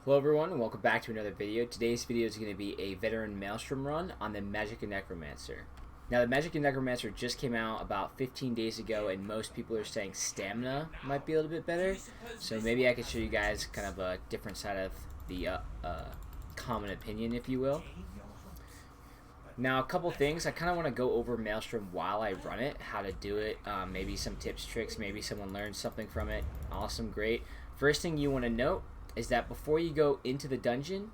Hello everyone and welcome back to another video. Today's video is going to be a veteran Maelstrom run on the Magicka Necromancer. Now the Magicka Necromancer just came out about 15 days ago and most people are saying stamina might be a little bit better. So maybe I could show you guys kind of a different side of the common opinion, if you will. Now a couple things, I kind of want to go over Maelstrom while I run it, how to do it, maybe some tips, tricks, maybe someone learned something from it. Awesome, great. First thing you want to note is that before you go into the dungeon,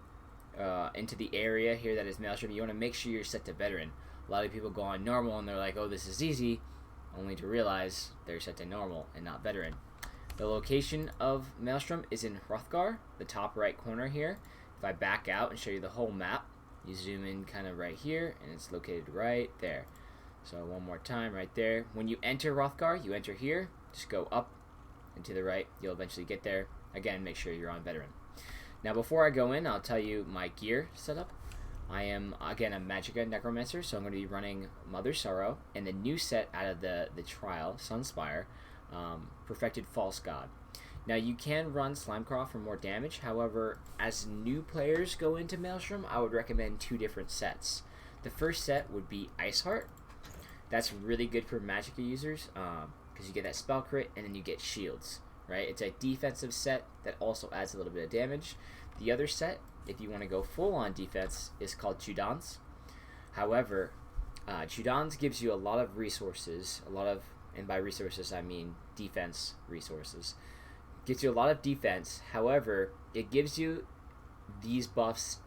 into the area here that is Maelstrom, you want to make sure you're set to veteran. A lot of people go on normal and they're like, oh, this is easy, only to realize they're set to normal and not veteran. The location of Maelstrom is in Hrothgar, the top right corner here. If I back out and show you the whole map, you zoom in kind of right here, and it's located right there. So one more time, right there. When you enter Hrothgar, you enter here, just go up and to the right, you'll eventually get there. Again, make sure you're on veteran. Now before I go in, I'll tell you my gear setup. I am, again, a Magicka Necromancer, so I'm going to be running Mother Sorrow and the new set out of the trial, Sunspire, Perfected False God. Now you can run Slimecraw for more damage, however, as new players go into Maelstrom, I would recommend two different sets. The first set would be Ice Heart. That's really good for Magicka users, because you get that spell crit and then you get shields. Right? It's a defensive set that also adds a little bit of damage. The other set, if you want to go full on defense, is called Chudans. However, Chudans gives you a lot of resources, and by resources I mean defense resources. Gives you a lot of defense. However, it gives you these buffs,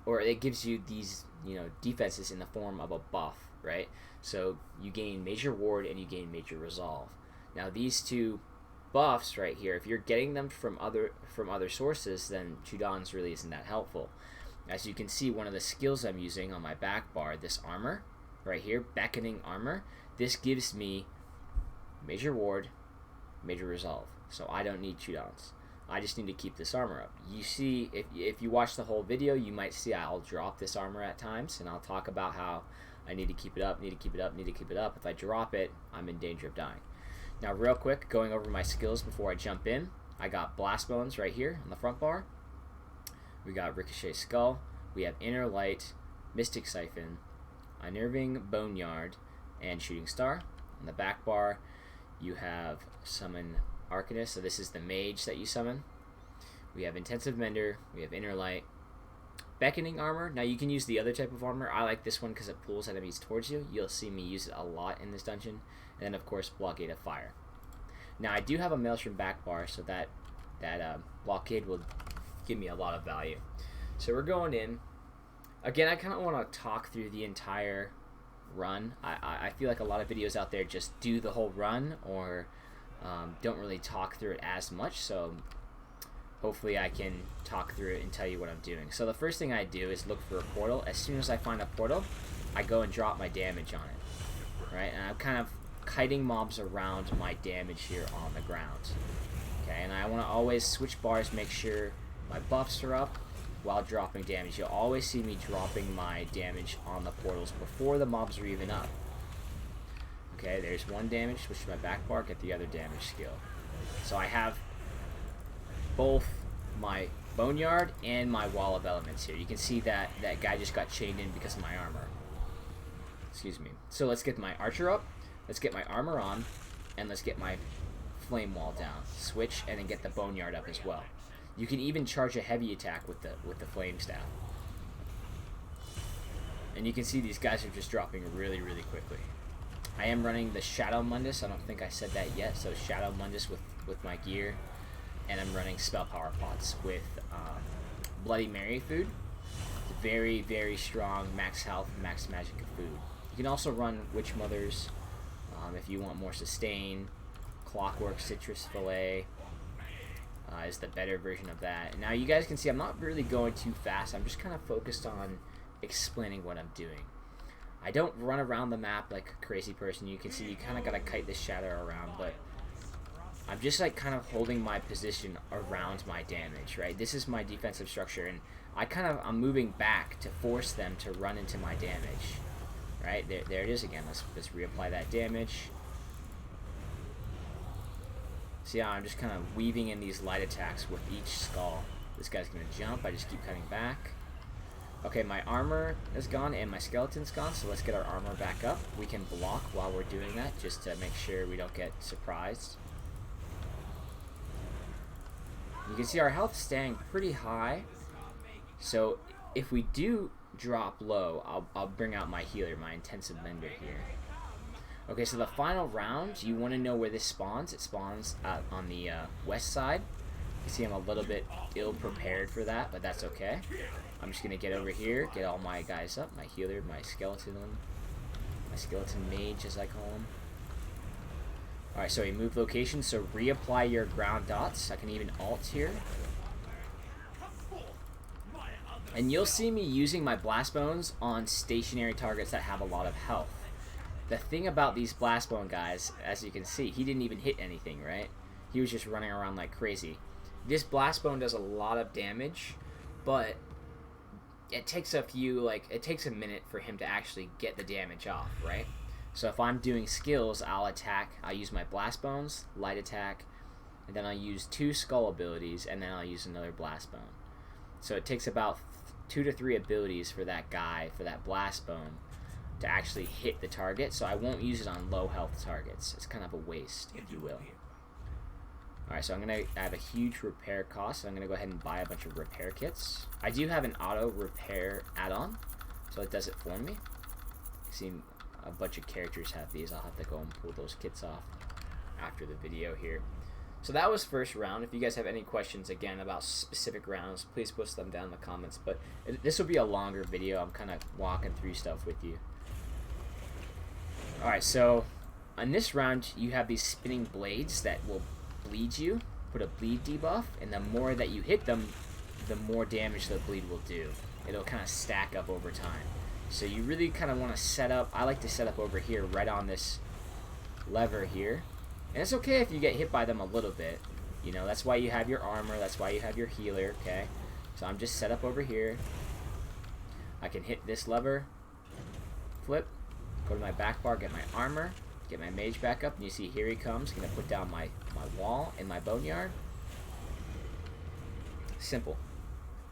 or it gives you these, defenses in the form of a buff, right? So you gain Major Ward and you gain Major Resolve. Now these two buffs right here, if you're getting them from other sources, then Chudans really isn't that helpful. As you can see, one of the skills I'm using on my back bar, this armor right here, Beckoning Armor, this gives me Major Ward, Major Resolve, so I don't need Chudans. I just need to keep this armor up. You see, if you watch the whole video, you might see I'll drop this armor at times, and I'll talk about how I need to keep it up, need to keep it up, need to keep it up. If I drop it, I'm in danger of dying. Now real quick, going over my skills before I jump in, I got Blast Bones right here on the front bar. We got Ricochet Skull, we have Inner Light, Mystic Siphon, Unnerving Boneyard, and Shooting Star. On the back bar, you have Summon Arcanist, so this is the mage that you summon. We have Intensive Mender, we have Inner Light, Beckoning Armor. Now you can use the other type of armor. I like this one because it pulls enemies towards you. You'll see me use it a lot in this dungeon. And then of course Blockade of Fire. Now I do have a Maelstrom back bar, so that blockade will give me a lot of value. So we're going in. Again, I kind of want to talk through the entire run. I feel like a lot of videos out there just do the whole run, or don't really talk through it as much. So hopefully I can talk through it and tell you what I'm doing. So the first thing I do is look for a portal. As soon as I find a portal, I go and drop my damage on it. Right, and I'm kind of kiting mobs around my damage here on the ground. Okay, and I want to always switch bars, make sure my buffs are up while dropping damage. You'll always see me dropping my damage on the portals before the mobs are even up. Okay, there's one damage, switch to my back bar, get the other damage skill. So I have both my Boneyard and my Wall of Elements here. You can see that that guy just got chained in because of my armor. Excuse me. So let's get my Archer up. Let's get my armor on, and let's get my flame wall down. Switch, and then get the Boneyard up as well. You can even charge a heavy attack with the flame staff. And you can see these guys are just dropping really, really quickly. I am running the Shadow Mundus. I don't think I said that yet. So Shadow Mundus with my gear, and I'm running Spell Power Pots with Bloody Mary food. It's very, very strong max health, max Magicka food. You can also run Witch Mothers. If you want more sustain. Clockwork Citrus Fillet is the better version of that. Now you guys can see I'm not really going too fast. I'm just kind of focused on explaining what I'm doing. I don't run around the map like a crazy person. You can see you kind of got to kite this shadow around, but I'm just like kind of holding my position around my damage, right? This is my defensive structure, and I'm moving back to force them to run into my damage. Right, there it is again. Let's reapply that damage. See how I'm just kind of weaving in these light attacks with each skull. This guy's gonna jump. I just keep cutting back. Okay, my armor is gone and my skeleton's gone, so let's get our armor back up. We can block while we're doing that, just to make sure we don't get surprised. You can see our health staying pretty high, so if we do drop low, I'll bring out my healer, my intensive mender here. Okay, so the final round, you want to know where this spawns. It spawns on the west side. You see I'm a little bit ill-prepared for that, but that's okay. I'm just going to get over here, get all my guys up, my healer, my skeleton mage, as I call him. Alright, so we move location, so reapply your ground dots. I can even alt here. And you'll see me using my blast bones on stationary targets that have a lot of health. The thing about these blast bone guys, as you can see, he didn't even hit anything, right? He was just running around like crazy. This blast bone does a lot of damage, but it takes a minute for him to actually get the damage off, right? So if I'm doing skills, I'll use my blast bones, light attack, and then I'll use 2 skull abilities, and then I'll use another blast bone. So it takes about 2 to 3 abilities for that guy, for that blast bone, to actually hit the target. So I won't use it on low health targets. It's kind of a waste, if you will. Alright, so I have a huge repair cost, so I'm going to go ahead and buy a bunch of repair kits. I do have an auto repair add-on, so it does it for me. I've seen a bunch of characters have these. I'll have to go and pull those kits off after the video here. So that was first round. If you guys have any questions, again, about specific rounds, please post them down in the comments. But this will be a longer video. I'm kind of walking through stuff with you. Alright, so on this round, you have these spinning blades that will bleed you, put a bleed debuff, and the more that you hit them, the more damage the bleed will do. It'll kind of stack up over time. So you really kind of want to set up, I like to set up over here, right on this lever here. And it's okay if you get hit by them a little bit. You know, that's why you have your armor, that's why you have your healer, okay? So I'm just set up over here. I can hit this lever, flip, go to my back bar, get my armor, get my mage back up, and you see here he comes. Gonna put down my wall in my boneyard. Simple.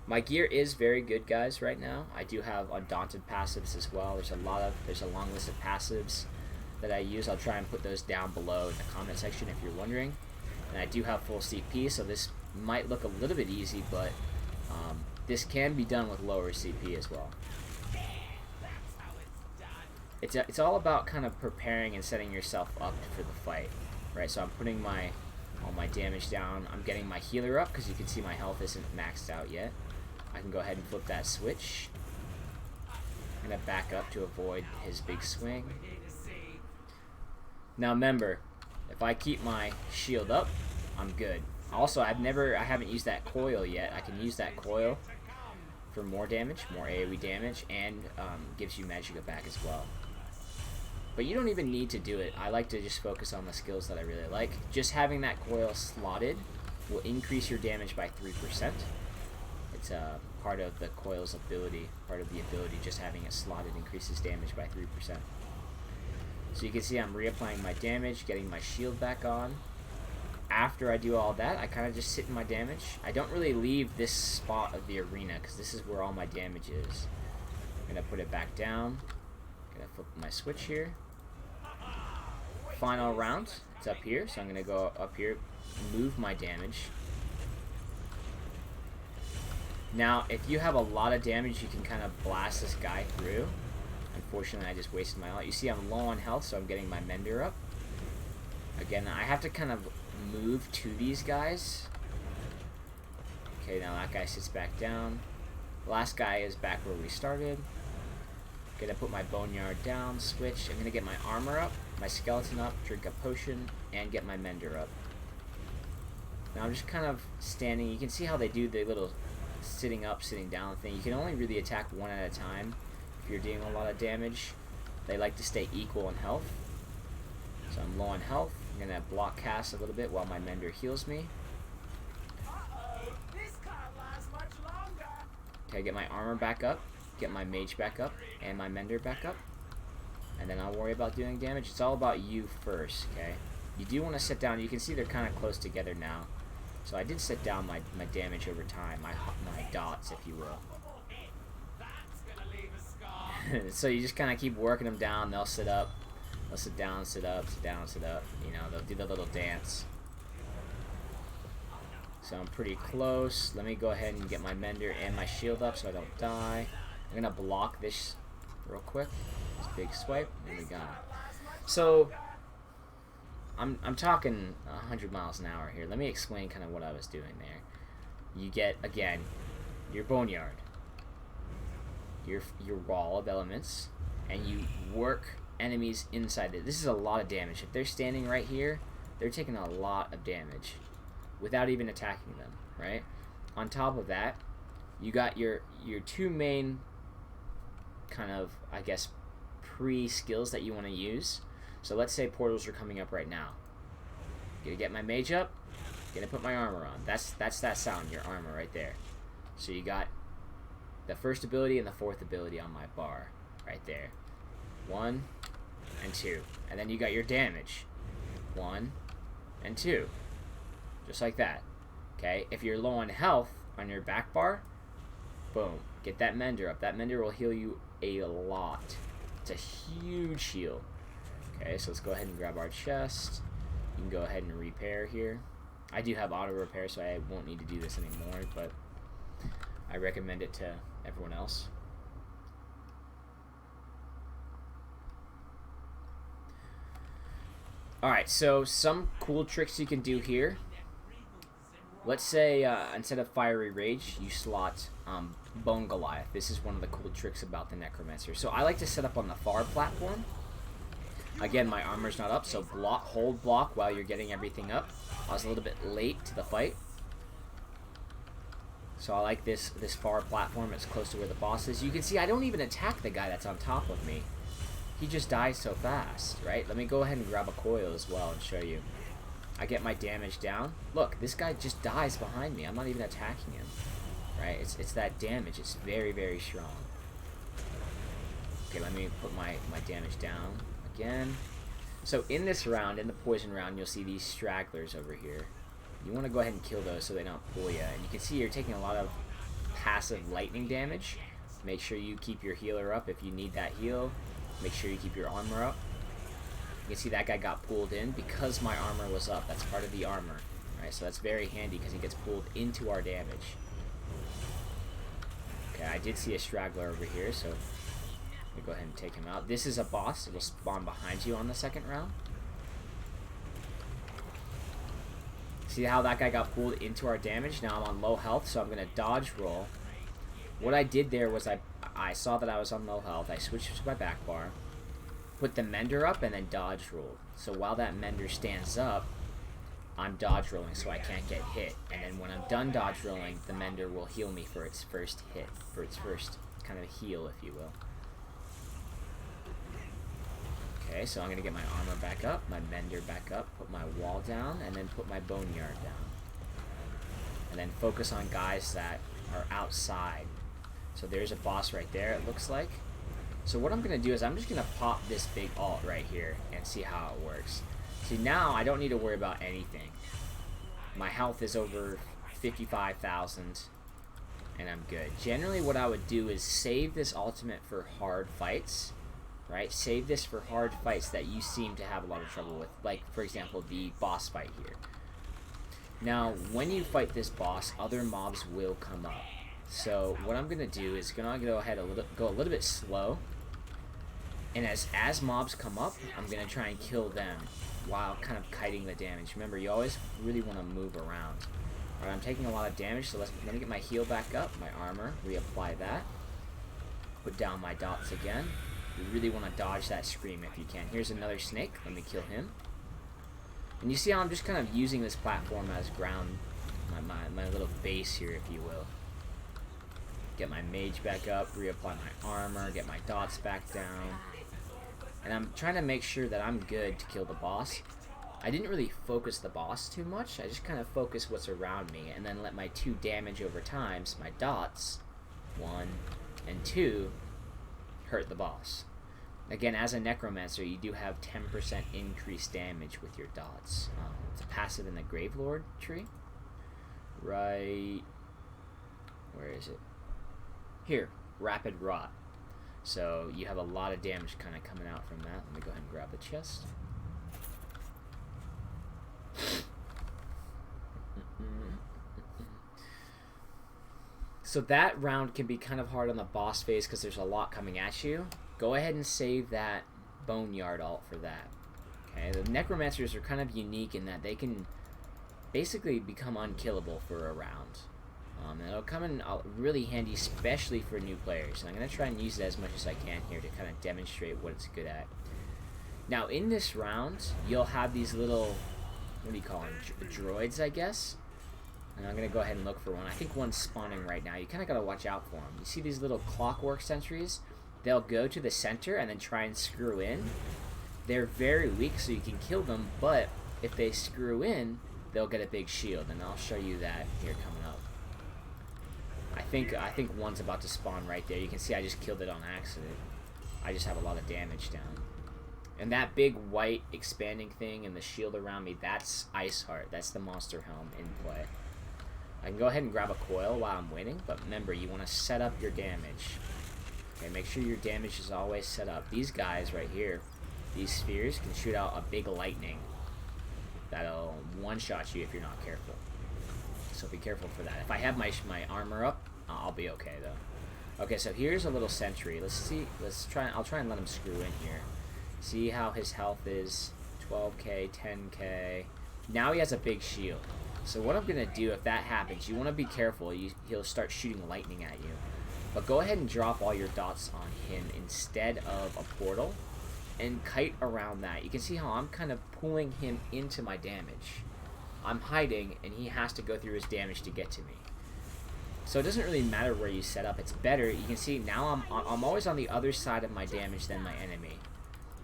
My gear is very good, guys, right now. I do have undaunted passives as well. There's a long list of passives that I use. I'll try and put those down below in the comment section if you're wondering. And I do have full CP, so this might look a little bit easy, but this can be done with lower CP as well. It's all about kind of preparing and setting yourself up for the fight, right? So I'm putting all my damage down. I'm getting my healer up because you can see my health isn't maxed out yet. I can go ahead and flip that switch. I'm gonna back up to avoid his big swing. Now remember, if I keep my shield up, I'm good. Also, I haven't used that coil yet. I can use that coil for more damage, more AoE damage, and gives you Magicka back as well. But you don't even need to do it. I like to just focus on the skills that I really like. Just having that coil slotted will increase your damage by 3%. It's part of the coil's ability, just having it slotted increases damage by 3%. So you can see I'm reapplying my damage, getting my shield back on. After I do all that, I kind of just sit in my damage. I don't really leave this spot of the arena because this is where all my damage is. I'm gonna put it back down. Gonna flip my switch here. Final round, it's up here, so I'm gonna go up here, move my damage. Now, if you have a lot of damage, you can kind of blast this guy through. Unfortunately, I just wasted my ult. You see I'm low on health, so I'm getting my mender up. Again, I have to kind of move to these guys. Okay, now that guy sits back down. The last guy is back where we started. Gonna put my boneyard down, switch. I'm gonna get my armor up, my skeleton up, drink a potion, and get my mender up. Now I'm just kind of standing. You can see how they do the little sitting up, sitting down thing. You can only really attack one at a time if you're dealing a lot of damage. They like to stay equal in health. So I'm low on health. I'm gonna block cast a little bit while my mender heals me. Okay, get my armor back up, get my mage back up, and my mender back up. And then I'll worry about doing damage. It's all about you first, okay? You do want to sit down. You can see they're kind of close together now. So I did set down my damage over time, my dots, if you will. So you just kind of keep working them down. They'll sit up. They'll sit down, sit up, sit down, sit up. You know, they'll do the little dance. So I'm pretty close. Let me go ahead and get my mender and my shield up so I don't die. I'm going to block this real quick. This big swipe. There we go. So I'm talking 100 miles an hour here. Let me explain kind of what I was doing there. You get, again, your boneyard, your wall of elements, and you work enemies inside it. This is a lot of damage. If they're standing right here, they're taking a lot of damage without even attacking them, right? On top of that, you got your two main kind of, I guess, pre-skills that you want to use. So let's say portals are coming up right now. Gonna get my mage up, gonna put my armor on. That's that sound, your armor right there. So you got the first ability and the fourth ability on my bar right there. 1 and 2. And then you got your damage. 1 and 2. Just like that. Okay, if you're low on health on your back bar, boom, get that mender up. That mender will heal you a lot. It's a huge heal. Okay, so let's go ahead and grab our chest. You can go ahead and repair here. I do have auto repair, so I won't need to do this anymore, but I recommend it to everyone else. Alright, so some cool tricks you can do here. Let's say instead of Fiery Rage, you slot Bone Goliath. This is one of the cool tricks about the Necromancer. So I like to set up on the far platform. Again, my armor's not up, so hold block while you're getting everything up. I was a little bit late to the fight. So I like this far platform. It's close to where the boss is. You can see I don't even attack the guy that's on top of me. He just dies so fast, right? Let me go ahead and grab a coil as well and show you. I get my damage down. Look, this guy just dies behind me. I'm not even attacking him, right? It's that damage. It's very, very strong. Okay, let me put my damage down again. So in this round, in the poison round, you'll see these stragglers over here. You want to go ahead and kill those so they don't pull you. And you can see you're taking a lot of passive lightning damage. Make sure you keep your healer up if you need that heal. Make sure you keep your armor up. You can see that guy got pulled in because my armor was up. That's part of the armor, right? So that's very handy because he gets pulled into our damage. Okay, I did see a straggler over here, so let me go ahead and take him out. This is a boss. It will spawn behind you on the second round. See how that guy got pulled into our damage? Now I'm on low health, so I'm going to dodge roll. What I did there was I saw that I was on low health. I switched to my back bar, put the mender up, and then dodge roll. So while that mender stands up, I'm dodge rolling so I can't get hit. And then when I'm done dodge rolling, the mender will heal me for its first hit, for its first kind of heal, if you will. Okay, so I'm going to get my armor back up, my mender back up, put my wall down, and then put my boneyard down. And then focus on guys that are outside. So there's a boss right there, it looks like. So what I'm going to do is I'm just going to pop this big ult right here and see how it works. See, now I don't need to worry about anything. My health is over 55,000, and I'm good. Generally what I would do is save this ultimate for hard fights. Right? Save this for hard fights that you seem to have a lot of trouble with. Like, for example, the boss fight here. Now, when you fight this boss, other mobs will come up. So, what I'm going to do is going to go ahead go a little bit slow. And as mobs come up, I'm going to try and kill them while kind of kiting the damage. Remember, you always really want to move around. Alright, I'm taking a lot of damage, so let me get my heal back up, my armor, reapply that. Put down my dots again. You really want to dodge that scream if you can. Here's another snake. Let me kill him. And you see how I'm just kind of using this platform as ground, my little base here, if you will. Get my mage back up, reapply my armor, get my dots back down. And I'm trying to make sure that I'm good to kill the boss. I didn't really focus the boss too much. I just kind of focus what's around me and then let my 2 damage over times, my dots, 1 and 2, hurt the boss. Again, as a Necromancer, you do have 10% increased damage with your dots. It's a passive in the Gravelord tree. right... Where is it? Here, Rapid Rot. So you have a lot of damage kind of coming out from that. Let me go ahead and grab the chest. So that round can be kind of hard on the boss phase because there's a lot coming at you. Go ahead and save that Boneyard ult for that. Okay, the Necromancers are kind of unique in that they can basically become unkillable for a round. And it'll come in really handy, especially for new players. And I'm going to try and use it as much as I can here to kind of demonstrate what it's good at. Now, in this round, you'll have these little, what do you call them, droids, I guess? And I'm going to go ahead and look for one. I think one's spawning right now. You kind of got to watch out for them. You see these little clockwork sentries? They'll go to the center and then try and screw in. They're very weak, so you can kill them, but if they screw in, they'll get a big shield, and I'll show you that here coming up. I think one's about to spawn right there. You can see I just killed it on accident. I just have a lot of damage down. And that big white expanding thing and the shield around me, that's Iceheart. That's the monster helm in play. I can go ahead and grab a coil while I'm waiting, but remember, you want to set up your damage. Okay, make sure your damage is always set up. These guys right here, these spheres, can shoot out a big lightning that'll one-shot you if you're not careful. So be careful for that. If I have my armor up, I'll be okay though. Okay, so here's a little sentry. I'll try and let him screw in here. See how his health is 12k, 10k. Now he has a big shield. So what I'm gonna do if that happens, you want to be careful. He'll start shooting lightning at you. But go ahead and drop all your dots on him instead of a portal and kite around that. You can see how I'm kind of pulling him into my damage. I'm hiding and he has to go through his damage to get to me. So it doesn't really matter where you set up. It's better. You can see now I'm always on the other side of my damage than my enemy.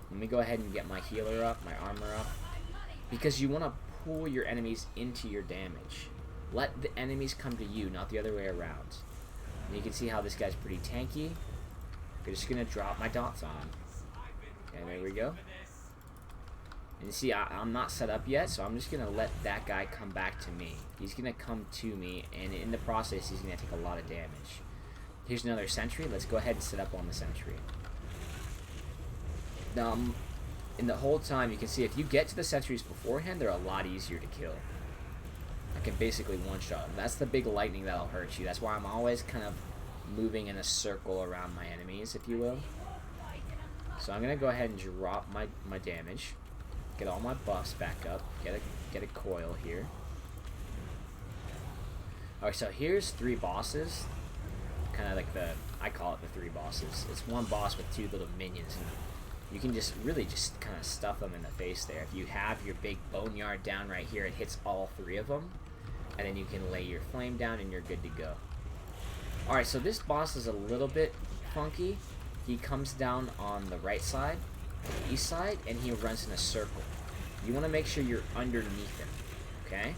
Let me go ahead and get my healer up, my armor up. Because you want to pull your enemies into your damage. Let the enemies come to you, not the other way around. And you can see how this guy's pretty tanky. I'm just going to drop my dots on. Okay, there we go. And you see, I'm not set up yet, so I'm just going to let that guy come back to me. He's going to come to me, and in the process, he's going to take a lot of damage. Here's another sentry. Let's go ahead and set up on the sentry. Now, in the whole time, you can see if you get to the sentries beforehand, they're a lot easier to kill. I can basically one-shot them. That's the big lightning that'll hurt you. That's why I'm always kind of moving in a circle around my enemies, if you will. So I'm going to go ahead and drop my damage. Get all my buffs back up. Get a coil here. Alright, so here's 3 bosses. Kind of like I call it the 3 bosses. It's one boss with 2 little minions. And you can just really just kind of stuff them in the face there. If you have your big boneyard down right here, it hits all 3 of them. And then you can lay your flame down and you're good to go. Alright, so this boss is a little bit funky. He comes down on the right side, the east side, and he runs in a circle. You want to make sure you're underneath him, okay?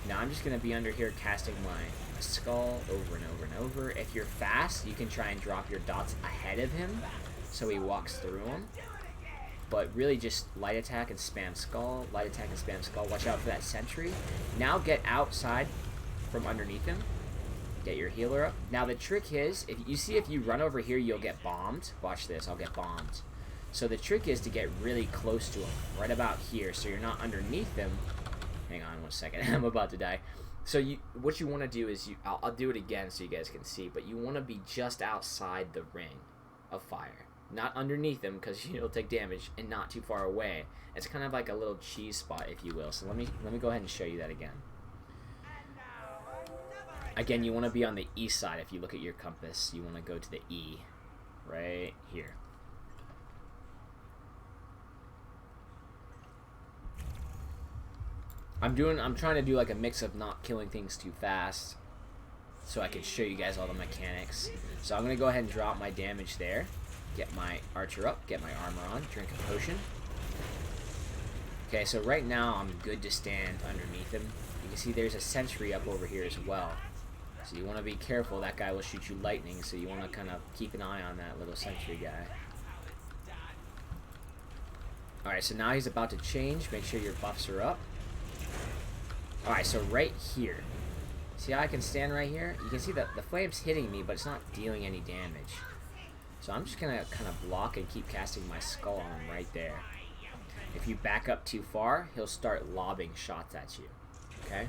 Now I'm just going to be under here casting my skull over and over and over. If you're fast, you can try and drop your dots ahead of him so he walks through them. But really just light attack and spam skull, light attack and spam skull. Watch out for that sentry. Now get outside from underneath him. Get your healer up. Now the trick is, if you run over here, you'll get bombed. Watch this, I'll get bombed. So the trick is to get really close to him, right about here, so you're not underneath him. Hang on one second, I'm about to die. So what you want to do is, I'll do it again so you guys can see, but you want to be just outside the ring of fire. Not underneath him, because you'll take damage, and not too far away. It's kind of like a little cheese spot, if you will. So let me go ahead and show you that again. Again, you want to be on the east side. If you look at your compass, you want to go to the E, right here. I'm trying to do like a mix of not killing things too fast, so I can show you guys all the mechanics. So I'm gonna go ahead and drop my damage there, get my archer up, get my armor on, drink a potion. Okay, so right now I'm good to stand underneath him. You can see there's a sentry up over here as well. So you want to be careful, that guy will shoot you lightning, so you want to kind of keep an eye on that little sentry guy. Alright, so now he's about to change. Make sure your buffs are up. Alright, so right here, See how I can stand right here? You can see that the flame's hitting me, but it's not dealing any damage. So I'm just gonna kind of block and keep casting my skull on him right there. If you back up too far, he'll start lobbing shots at you. Okay?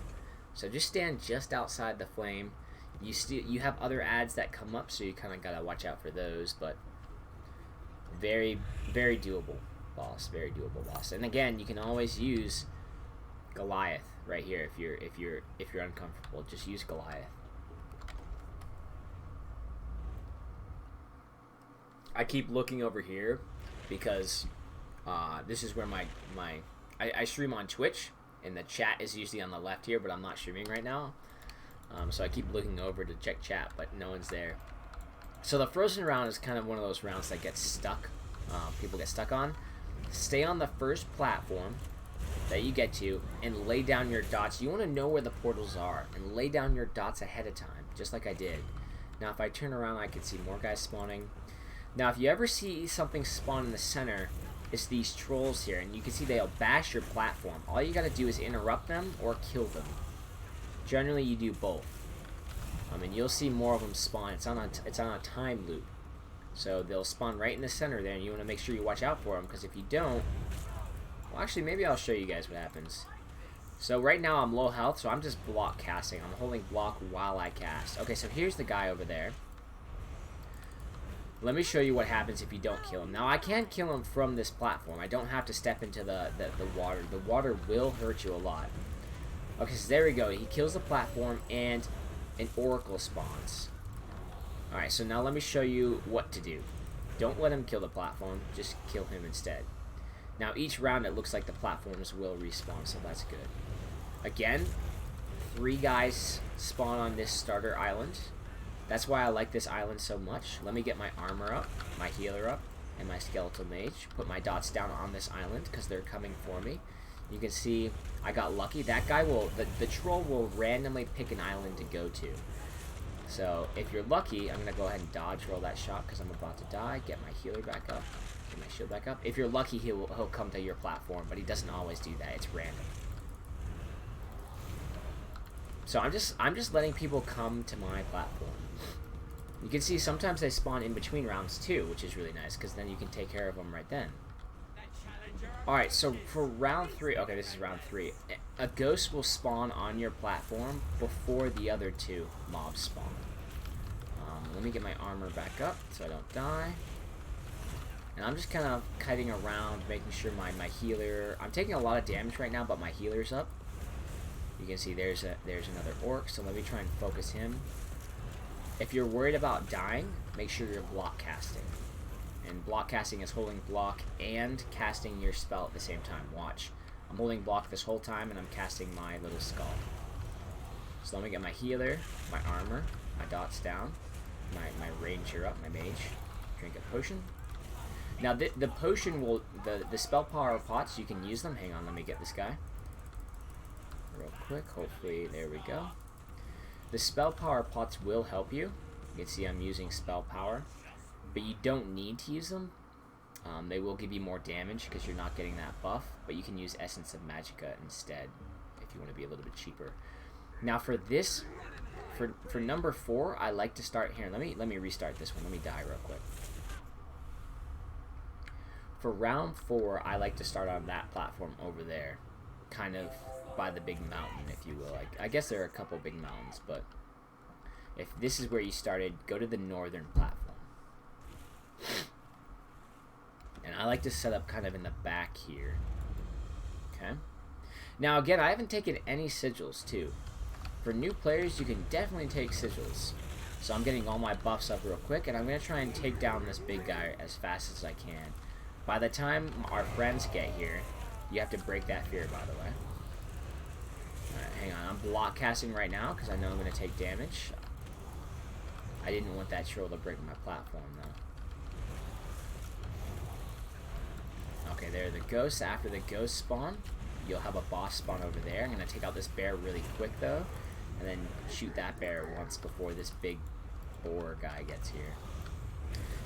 So just stand just outside the flame. You have other ads that come up, so you kind of gotta watch out for those, but very, very doable boss. Very doable boss. And again, you can always use Goliath right here if you're uncomfortable. Just use Goliath. I keep looking over here because this is where I stream on Twitch, and the chat is usually on the left here, but I'm not streaming right now. So I keep looking over to check chat, but no one's there. So the frozen round is kind of one of those rounds that gets stuck. People get stuck on. Stay on the first platform that you get to and lay down your dots. You want to know where the portals are and lay down your dots ahead of time, just like I did. Now if I turn around, I can see more guys spawning. Now if you ever see something spawn in the center, it's these trolls here, and you can see they'll bash your platform. All you gotta do is interrupt them or kill them. Generally you do both. And you'll see more of them spawn. It's on a time loop. So they'll spawn right in the center there, and you want to make sure you watch out for them, because if you don't... Well, actually, maybe I'll show you guys what happens. So right now I'm low health, so I'm just block casting. I'm holding block while I cast. Okay, so here's the guy over there. Let me show you what happens if you don't kill him. Now, I can kill him from this platform. I don't have to step into the water. The water will hurt you a lot. Okay, so there we go. He kills the platform, and an oracle spawns. Alright, so now let me show you what to do. Don't let him kill the platform, just kill him instead. Now each round it looks like the platforms will respawn, so that's good. Again, 3 guys spawn on this starter island. That's why I like this island so much. Let me get my armor up, my healer up, and my skeletal mage. Put my dots down on this island because they're coming for me. You can see I got lucky. That guy will, the troll will randomly pick an island to go to. So if you're lucky, I'm going to go ahead and dodge roll that shot because I'm about to die. Get my healer back up. Get my shield back up. If you're lucky, he'll come to your platform, but he doesn't always do that. It's random. So I'm just letting people come to my platform. You can see sometimes they spawn in between rounds too, which is really nice because then you can take care of them right then. Alright, so for round 3, okay, this is round 3. A ghost will spawn on your platform before the other 2 mobs spawn. Let me get my armor back up so I don't die. And I'm just kind of kiting around, making sure my healer... I'm taking a lot of damage right now, but my healer's up. You can see there's another orc, so let me try and focus him. If you're worried about dying, make sure you're block casting. And block casting is holding block and casting your spell at the same time. Watch. I'm holding block this whole time and I'm casting my little skull. So let me get my healer, my armor, my dots down, my ranger up, my mage. Drink a potion. Now the potion will, the spell power pots, you can use them. Hang on, let me get this guy. Real quick, hopefully, there we go. The spell power pots will help you. You can see I'm using spell power. But you don't need to use them. They will give you more damage because you're not getting that buff. But you can use Essence of Magicka instead if you want to be a little bit cheaper. Now for this, for number 4, I like to start here. Let me restart this one. Let me die real quick. For round 4, I like to start on that platform over there, kind of by the big mountain, if you will. I guess there are a couple big mountains, but if this is where you started, go to the northern platform. And I like to set up kind of in the back here. Okay. Now again, I haven't taken any sigils too. For new players, you can definitely take sigils. So I'm getting all my buffs up real quick, and I'm going to try and take down this big guy as fast as I can. By the time our friends get here, you have to break that fear, by the way. Alright, hang on. I'm block casting right now because I know I'm going to take damage. I didn't want that troll to break my platform, though. Okay, there are the ghosts. After the ghosts spawn, you'll have a boss spawn over there. I'm going to take out this bear really quick, though, and then shoot that bear once before this big boar guy gets here.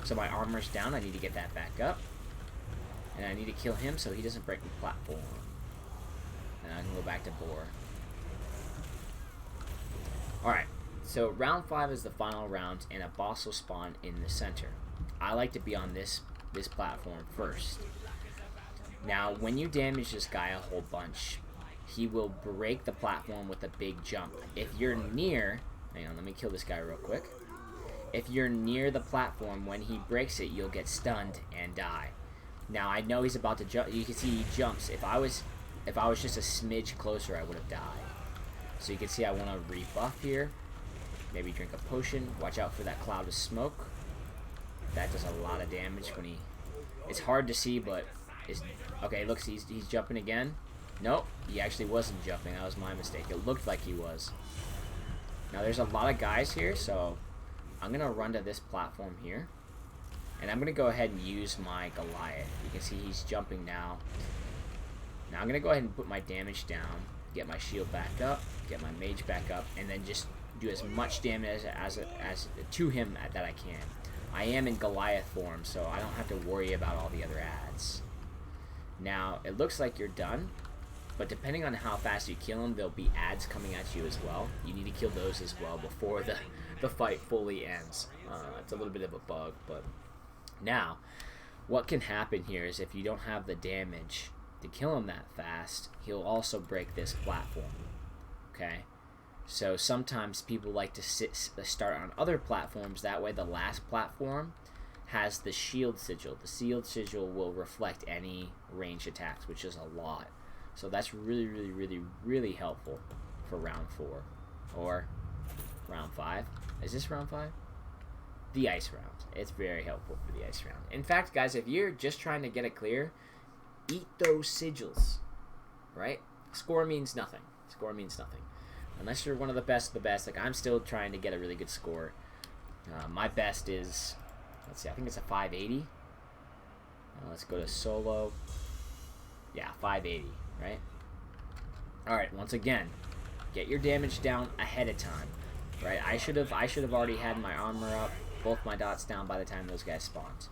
So my armor's down. I need to get that back up. And I need to kill him so he doesn't break the platform. And I can go back to boar. Alright, so round 5 is the final round, and a boss will spawn in the center. I like to be on this platform first. Now, when you damage this guy a whole bunch, he will break the platform with a big jump. If you're near... Hang on, let me kill this guy real quick. If you're near the platform, when he breaks it, you'll get stunned and die. Now, I know he's about to jump. You can see he jumps. If I was just a smidge closer, I would have died. So you can see I want to rebuff here. Maybe drink a potion. Watch out for that cloud of smoke. That does a lot of damage when he... It's hard to see, but... Okay, looks, he's jumping again. Nope, he actually wasn't jumping. That was my mistake. It looked like he was. Now, there's a lot of guys here, so... I'm going to run to this platform here. And I'm going to go ahead and use my Goliath. You can see he's jumping now. Now, I'm going to go ahead and put my damage down. Get my shield back up. Get my mage back up. And then just do as much damage as to him that I can. I am in Goliath form, so I don't have to worry about all the other ads. Now, it looks like you're done. But depending on how fast you kill him, there'll be ads coming at you as well. You need to kill those as well before the fight fully ends. It's a little bit of a bug, but... Now, what can happen here is if you don't have the damage to kill him that fast, he'll also break this platform. Okay? So sometimes people like to start on other platforms. That way the last platform has the shield sigil. The shield sigil will reflect any range attacks, which is a lot. So that's really, really, really, really helpful for round 4. Or round 5. Is this round 5? The ice round. It's very helpful for the ice round. In fact, guys, if you're just trying to get it clear, eat those sigils. Right? Score means nothing. Score means nothing. Unless you're one of the best of the best. Like, I'm still trying to get a really good score. My best is, let's see, I think it's a 580. Let's go to solo. Yeah, 580, right? Alright, once again, get your damage down ahead of time. Right? I should have already had my armor up, both my dots down by the time those guys spawned.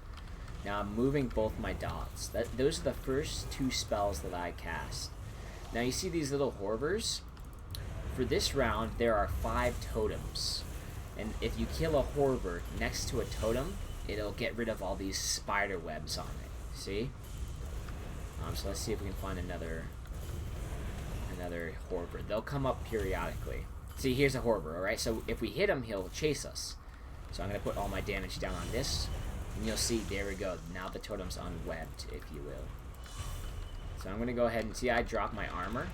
Now I'm moving both my dots. Those are the first 2 spells that I cast. Now you see these little horvers? For this round, there are 5 totems. And if you kill a horver next to a totem, it'll get rid of all these spider webs on it. See? So let's see if we can find another horver. They'll come up periodically. See, here's a horver, alright? So if we hit him, he'll chase us. So I'm going to put all my damage down on this. And you'll see, there we go. Now the totem's unwebbed, if you will. So I'm going to go ahead and see, I drop my armor.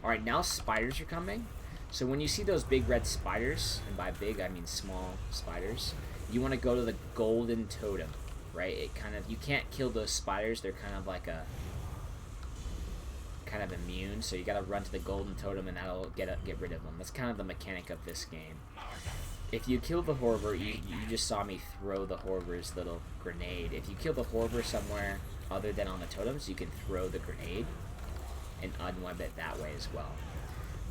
Alright, now spiders are coming. So when you see those big red spiders, and by big I mean small spiders, you want to go to the golden totem, right? It kind of, you can't kill those spiders. They're kind of like a... kind of immune, so you gotta run to the golden totem and that'll get rid of them. That's kind of the mechanic of this game. If you kill the horver, you just saw me throw the horver's little grenade. If you kill the horver somewhere other than on the totems, you can throw the grenade and unweb it that way as well.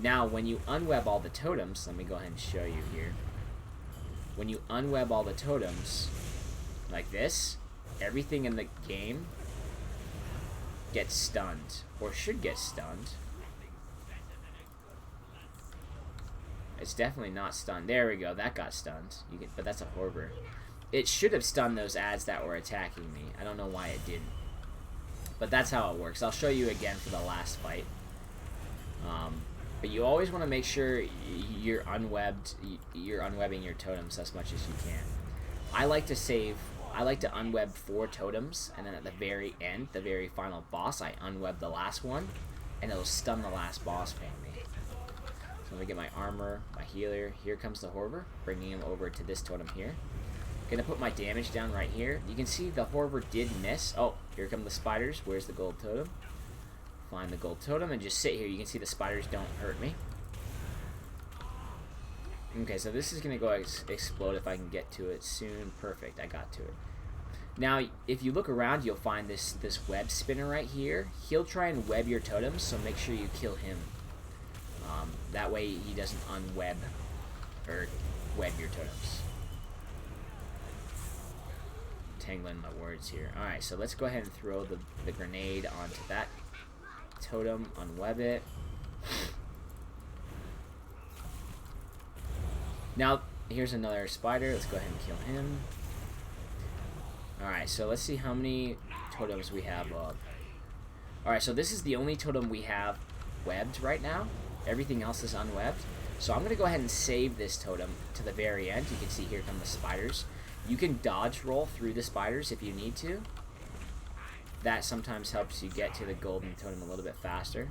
Now, when you unweb all the totems, let me go ahead and show you here. When you unweb all the totems, like this, everything in the game gets stunned, or should get stunned. It's definitely not stunned. There we go, that got stunned. But that's a horver. It should have stunned those ads that were attacking me. I don't know why it didn't. But that's how it works. I'll show you again for the last fight. But you always want to make sure you're unwebbing your totems as much as you can. I like to unweb 4 totems, and then at the very end, the very final boss, I unweb the last one, and it'll stun the last boss family. So let me get my armor, my healer. Here comes the horver, bringing him over to this totem here. Gonna put my damage down right here. You can see the horver did miss. Oh, here come the spiders. Where's the gold totem? Find the gold totem and just sit here. You can see the spiders don't hurt me. Okay, so this is gonna go explode if I can get to it soon. Perfect, I got to it. Now, if you look around, you'll find this web spinner right here. He'll try and web your totems, so make sure you kill him. That way he doesn't unweb or web your totems. Tangling my words here. Alright, so let's go ahead and throw the grenade onto that totem, unweb it. Now, here's another spider. Let's go ahead and kill him. Alright, so let's see how many totems we have up. Alright, so this is the only totem we have webbed right now. Everything else is unwebbed. So I'm going to go ahead and save this totem to the very end. You can see here come the spiders. You can dodge roll through the spiders if you need to. That sometimes helps you get to the golden totem a little bit faster.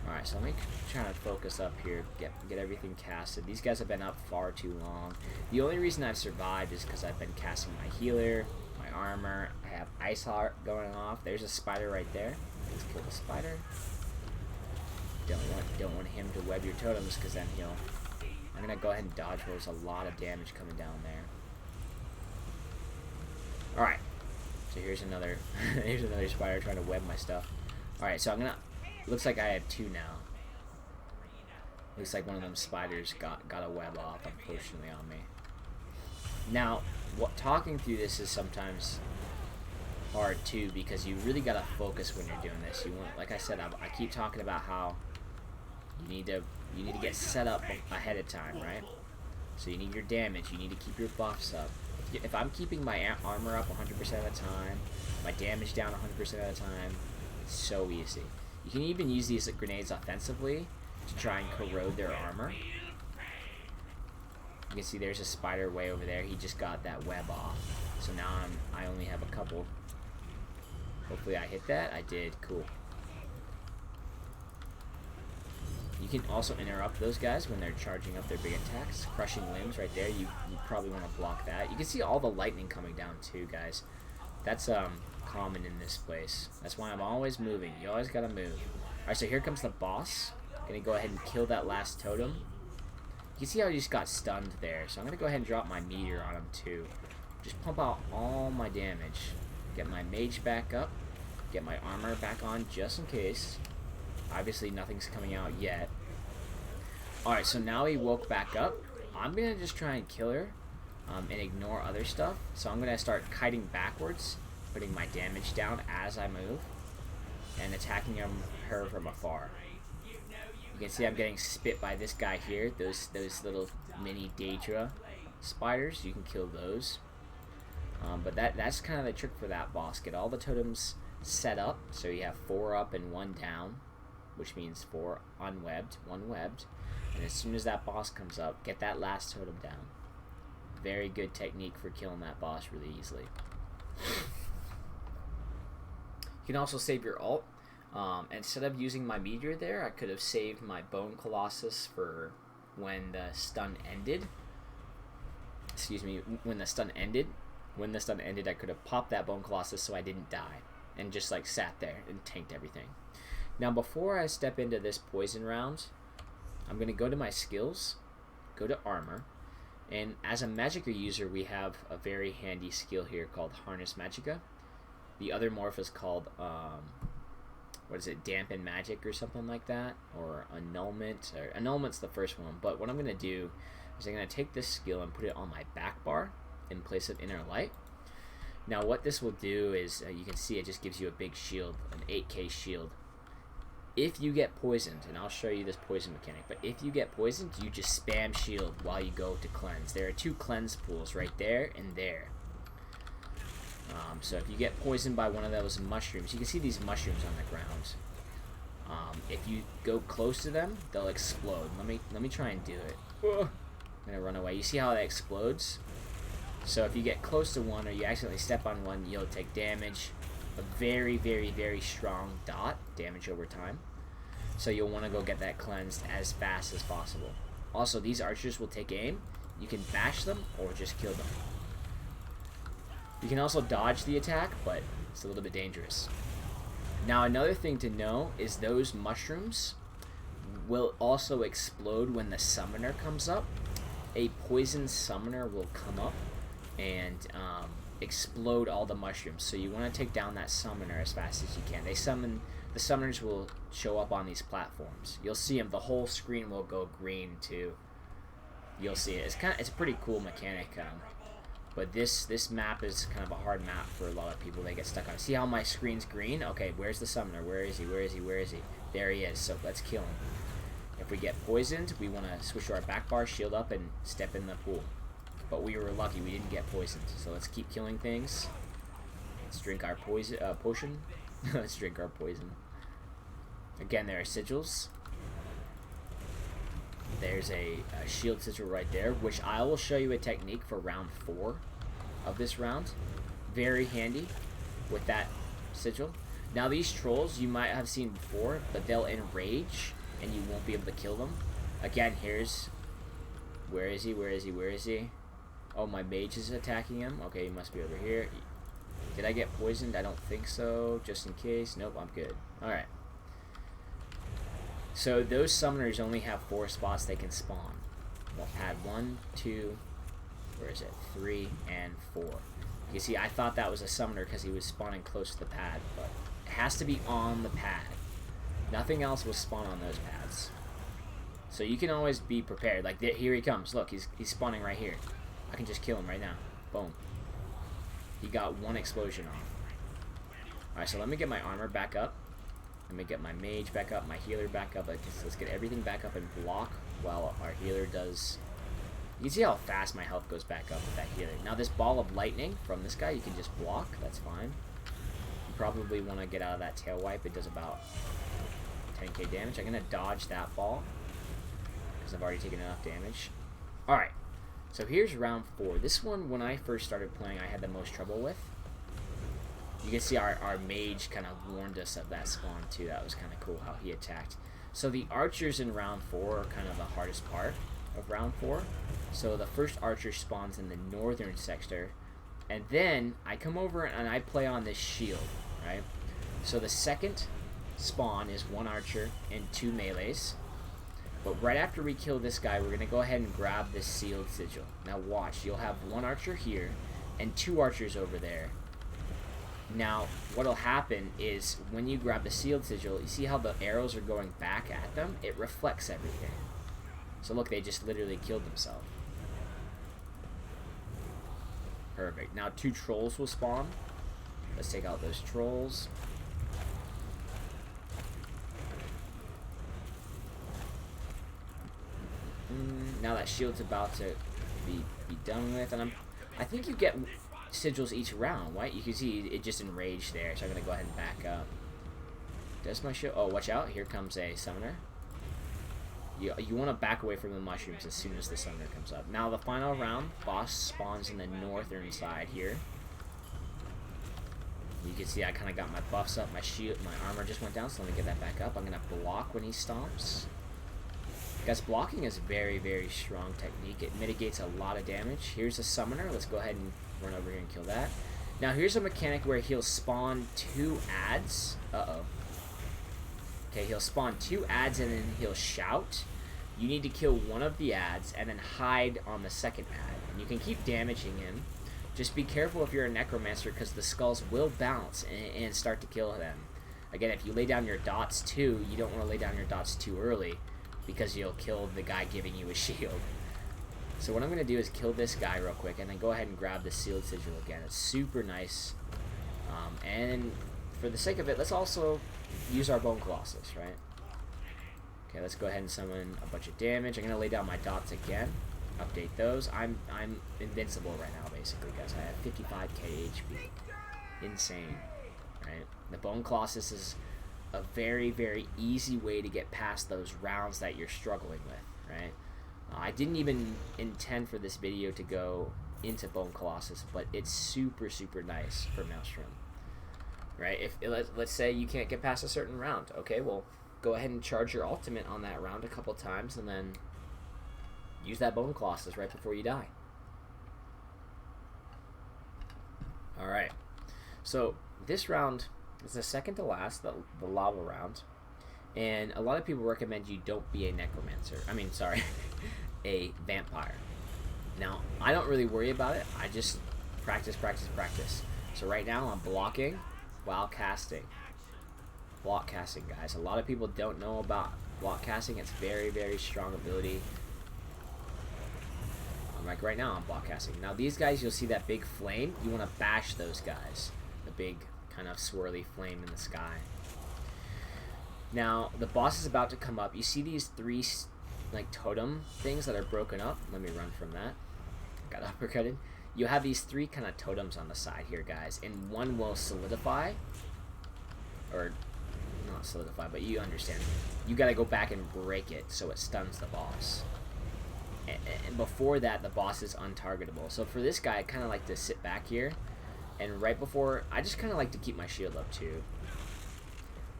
Alright, so let me try to focus up here, get everything casted. These guys have been up far too long. The only reason I've survived is because I've been casting my healer, my armor. I have ice heart going off. There's a spider right there. Let's kill the spider. Don't want him to web your totems, because then he'll... I'm going to go ahead and dodge roll. There's a lot of damage coming down there. Alright. So here's another here's another spider trying to web my stuff. Alright, so I'm going to... Looks like I have two now. Looks like one of them spiders got a web off, unfortunately, on me. Now, talking through this is sometimes hard too, because you really gotta focus when you're doing this. You want, like I said, I keep talking about how you need to get set up ahead of time, right? So you need your damage, you need to keep your buffs up. If I'm keeping my armor up 100% of the time, my damage down 100% of the time, it's so easy. You can even use these grenades offensively to try and corrode their armor. You can see there's a spider way over there. He just got that web off. So now I only have a couple. Hopefully I hit that. I did. Cool. You can also interrupt those guys when they're charging up their big attacks. Crushing limbs right there. You probably want to block that. You can see all the lightning coming down too, guys. That's common in this place. That's why I'm always moving. You always gotta move. Alright, so here comes the boss. Gonna go ahead and kill that last totem. You can see how he just got stunned there. So I'm gonna go ahead and drop my meteor on him too. Just pump out all my damage. Get my mage back up. Get my armor back on just in case. Obviously nothing's coming out yet. Alright, so now he woke back up. I'm gonna just try and kill her. And ignore other stuff. So I'm going to start kiting backwards, putting my damage down as I move, and attacking her from afar. You can see I'm getting spit by this guy here, those little mini Daedra spiders. You can kill those. But that's kind of the trick for that boss. Get all the totems set up, so you have 4 up and 1 down, which means 4 unwebbed, 1 webbed. And as soon as that boss comes up, get that last totem down. Very good technique for killing that boss really easily. You can also save your ult. Instead of using my meteor there, I could have saved my Bone Colossus for when the stun ended. Excuse me, when the stun ended. When the stun ended, I could have popped that Bone Colossus so I didn't die. And just like sat there and tanked everything. Now before I step into this poison round, I'm going to go to my skills, go to armor. And as a Magicka user, we have a very handy skill here called Harness Magicka. The other morph is called, what is it, Dampen Magic or something like that, or Annulment. Or Annulment's the first one, but what I'm going to do is I'm going to take this skill and put it on my back bar in place of Inner Light. Now what this will do is, you can see it just gives you a big shield, an 8k shield. If you get poisoned, and I'll show you this poison mechanic, but if you get poisoned, you just spam shield while you go to cleanse. There are 2 cleanse pools right there and there. So if you get poisoned by one of those mushrooms, you can see these mushrooms on the ground. If you go close to them, they'll explode. Let me try and do it. I'm gonna run away. You see how that explodes? So if you get close to one or you accidentally step on one, you'll take damage. A very, very, very strong dot damage over time. So you'll want to go get that cleansed as fast as possible. Also, these archers will take aim. You can bash them or just kill them. You can also dodge the attack, but it's a little bit dangerous. Now another thing to know is those mushrooms will also explode when the summoner comes up. A poison summoner will come up and explode all the mushrooms. So you want to take down that summoner as fast as you can. The summoners will show up on these platforms. You'll see them. The whole screen will go green too. You'll see it. It's a pretty cool mechanic. But this map is kind of a hard map for a lot of people. They get stuck on it. See how my screen's green? Okay, where's the summoner? Where is he? Where is he? Where is he? There he is. So let's kill him. If we get poisoned, we want to switch to our back bar, shield up, and step in the pool. But we were lucky, we didn't get poisoned. So let's keep killing things. Let's drink our potion. Let's drink our poison. Again, there are sigils. There's a shield sigil right there, which I will show you a technique for round 4 of this round. Very handy with that sigil. Now these trolls you might have seen before, but they'll enrage and you won't be able to kill them. Again, here's... Where is he? Where is he? Where is he? Oh, my mage is attacking him. Okay, he must be over here. Did I get poisoned? I don't think so. Just in case. Nope, I'm good. Alright. So those summoners only have 4 spots they can spawn. Well, pad 1, 2, where is it? 3, and 4. You see, I thought that was a summoner because he was spawning close to the pad, but it has to be on the pad. Nothing else will spawn on those pads. So you can always be prepared. Like, here he comes. Look, he's spawning right here. I can just kill him right now. Boom. He got 1 explosion off. Alright, so let me get my armor back up. Let me get my mage back up, my healer back up. Let's get everything back up and block while our healer does... You can see how fast my health goes back up with that healer. Now this ball of lightning from this guy, you can just block. That's fine. You probably want to get out of that tail wipe. It does about 10k damage. I'm going to dodge that ball because I've already taken enough damage. Alright, so here's round 4. This one, when I first started playing, I had the most trouble with. You can see our mage kind of warned us of that spawn too. That was kind of cool how he attacked. So the archers in round 4 are kind of the hardest part of round 4. So the first archer spawns in the northern sector, and then I come over and I play on this shield, right? So the second spawn is 1 archer and 2 melees. But right after we kill this guy, we're going to go ahead and grab this sealed sigil. Now watch, you'll have 1 archer here and 2 archers over there. Now, what'll happen is when you grab the sealed sigil, you see how the arrows are going back at them? It reflects everything. So look, they just literally killed themselves. Perfect. Now 2 trolls will spawn. Let's take out those trolls. Now that shield's about to be done with, and I think you get sigils each round, right? You can see it just enraged there, so I'm gonna go ahead and back up. Does my shield? Oh, watch out! Here comes a summoner. You want to back away from the mushrooms as soon as the summoner comes up. Now the final round, boss spawns in the northern side here. You can see I kind of got my buffs up, my shield, my armor just went down, so let me get that back up. I'm gonna block when he stomps. Guys, blocking is a very, very strong technique. It mitigates a lot of damage. Here's a summoner. Let's go ahead and run over here and kill that. Now here's a mechanic where he'll spawn 2 adds. Uh-oh. Okay, he'll spawn 2 adds and then he'll shout. You need to kill 1 of the adds and then hide on the second add. And you can keep damaging him. Just be careful if you're a necromancer because the skulls will bounce and start to kill them. Again, if you lay down your dots too, you don't want to lay down your dots too early because you'll kill the guy giving you a shield. So what I'm going to do is kill this guy real quick and then go ahead and grab the sealed sigil again. It's super nice. And for the sake of it, let's also use our Bone Colossus, right? Okay, let's go ahead and summon a bunch of damage. I'm going to lay down my dots again. Update those. I'm invincible right now, basically, guys. I have 55k HP. Insane, right? The Bone Colossus is a very, very easy way to get past those rounds that you're struggling with, right? I didn't even intend for this video to go into Bone Colossus, but it's super, super nice for Maelstrom, right? If let's say you can't get past a certain round, okay, well, go ahead and charge your ultimate on that round a couple times, and then use that Bone Colossus right before you die. All right, so this round is the second to last, the lava round. And a lot of people recommend you don't be a necromancer. I mean, sorry, a vampire. Now, I don't really worry about it. I just practice, practice, practice. So right now, I'm blocking while casting. Block casting, guys. A lot of people don't know about block casting. It's very, very strong ability. Like right now, I'm block casting. Now, these guys, you'll see that big flame. You want to bash those guys. The big kind of swirly flame in the sky. Now, the boss is about to come up. You see these 3, like, totem things that are broken up? Let me run from that. Got uppercutted. You have these 3 kind of totems on the side here, guys. And one will solidify. Or, not solidify, but you understand. You gotta go back and break it so it stuns the boss. And before that, the boss is untargetable. So for this guy, I kind of like to sit back here. And right before, I just kind of like to keep my shield up, too.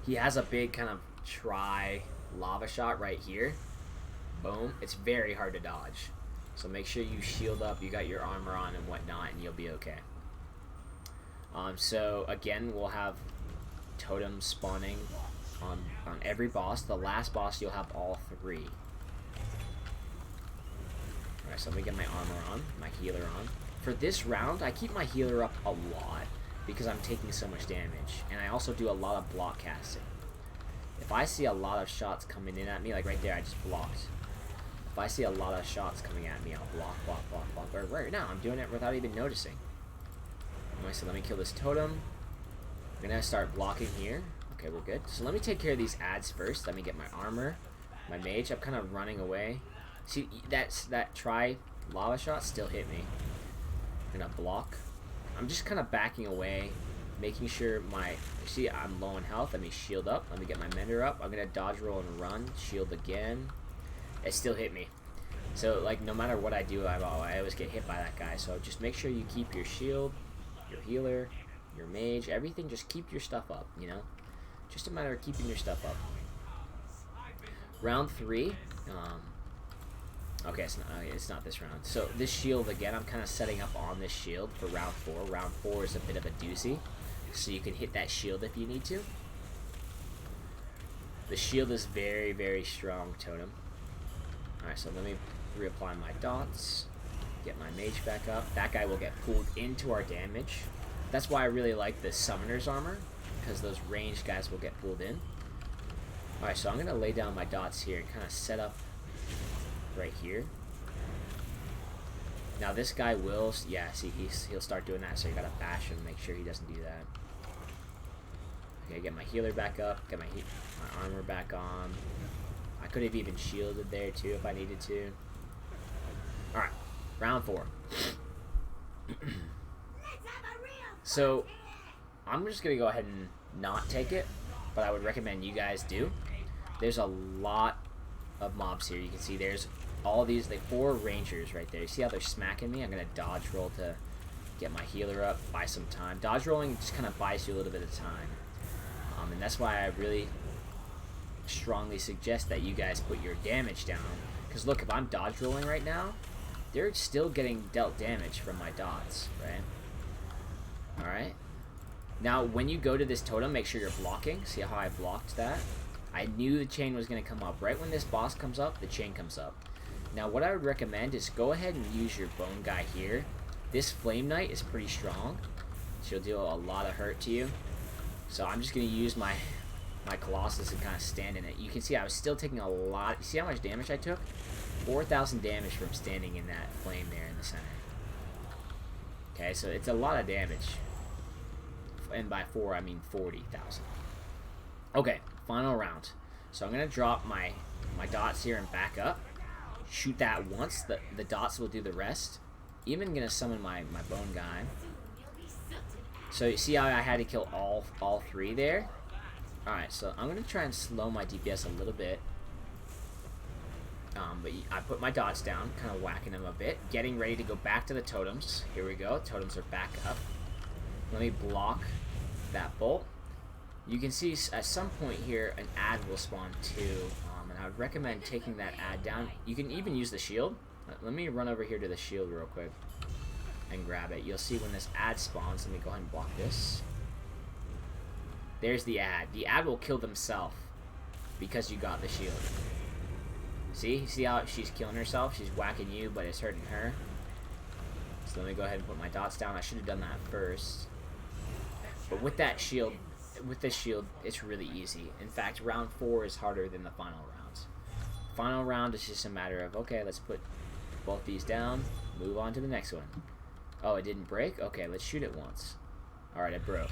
He has a big kind of lava shot right here. Boom. It's very hard to dodge. So make sure you shield up, you got your armor on and whatnot, and you'll be okay. So again, we'll have totems spawning on every boss. The last boss, you'll have all 3. Alright, so let me get my armor on, my healer on. For this round, I keep my healer up a lot because I'm taking so much damage. And I also do a lot of block casting. If I see a lot of shots coming in at me, like right there, I just blocked. If I see a lot of shots coming at me, I'll block. Or right now, I'm doing it without even noticing. Anyway, so let me kill this totem. I'm gonna start blocking here. Okay, we're good. So let me take care of these ads first. Let me get my armor, my mage. I'm kind of running away. See, that lava shot still hit me. I'm gonna block. I'm just kind of backing away, making sure see, I'm low on health. Let me shield up. Let me get my mender up. I'm gonna dodge roll and run. Shield again. It still hit me. So, like, no matter what I do, I always get hit by that guy. So just make sure you keep your shield, your healer, your mage, everything. Just keep your stuff up, you know? Just a matter of keeping your stuff up. Round 3. Okay, it's not this round. So this shield, again, I'm kind of setting up on this shield for round 4. Round 4 is a bit of a doozy. So you can hit that shield if you need to. The shield is very, very strong totem. Alright, so let me reapply my dots. Get my mage back up. That guy will get pulled into our damage. That's why I really like the summoner's armor, because those ranged guys will get pulled in. Alright, so I'm going to lay down my dots here and kind of set up right here. Now this guy will, yeah, see, he'll start doing that, so you gotta bash him, make sure he doesn't do that. Okay, get my healer back up, get my armor back on. I could have even shielded there too if I needed to. Alright, round 4. So, I'm just gonna go ahead and not take it, but I would recommend you guys do. There's a lot of mobs here. You can see there's all these, like 4 rangers right there. You see how they're smacking me? I'm gonna dodge roll to get my healer up, buy some time. Dodge rolling just kind of buys you a little bit of time, and that's why I really strongly suggest that you guys put your damage down. Because look, if I'm dodge rolling right now, they're still getting dealt damage from my dots, right? Alright. Now, when you go to this totem, make sure you're blocking. See how I blocked that? I knew the chain was going to come up. Right when this boss comes up, the chain comes up. Now, what I would recommend is go ahead and use your bone guy here. This Flame Knight is pretty strong. She'll deal a lot of hurt to you. So I'm just going to use my Colossus and kind of stand in it. You can see I was still taking a lot. See how much damage I took? 4,000 damage from standing in that flame there in the center. Okay, so it's a lot of damage. And by 4, I mean 40,000. Okay, final round. So I'm going to drop my dots here and back up. Shoot that once. The dots will do the rest. Even going to summon my bone guy. So you see how I had to kill all 3 there? Alright, so I'm going to try and slow my DPS a little bit. But I put my dots down, kind of whacking them a bit. Getting ready to go back to the totems. Here we go. Totems are back up. Let me block that bolt. You can see at some point here an ad will spawn too. And I would recommend taking that ad down. You can even use the shield. Let me run over here to the shield real quick and grab it. You'll see when this ad spawns. Let me go ahead and block this. There's the ad. The ad will kill themselves because you got the shield. See how she's killing herself? She's whacking you, but it's hurting her. So let me go ahead and put my dots down. I should have done that first. But with that shield, with this shield, it's really easy. In fact, round 4 is harder than the final rounds. Final round is just a matter of, okay, let's put both these down, move on to the next one. Oh, it didn't break? Okay, let's shoot it once. Alright, it broke.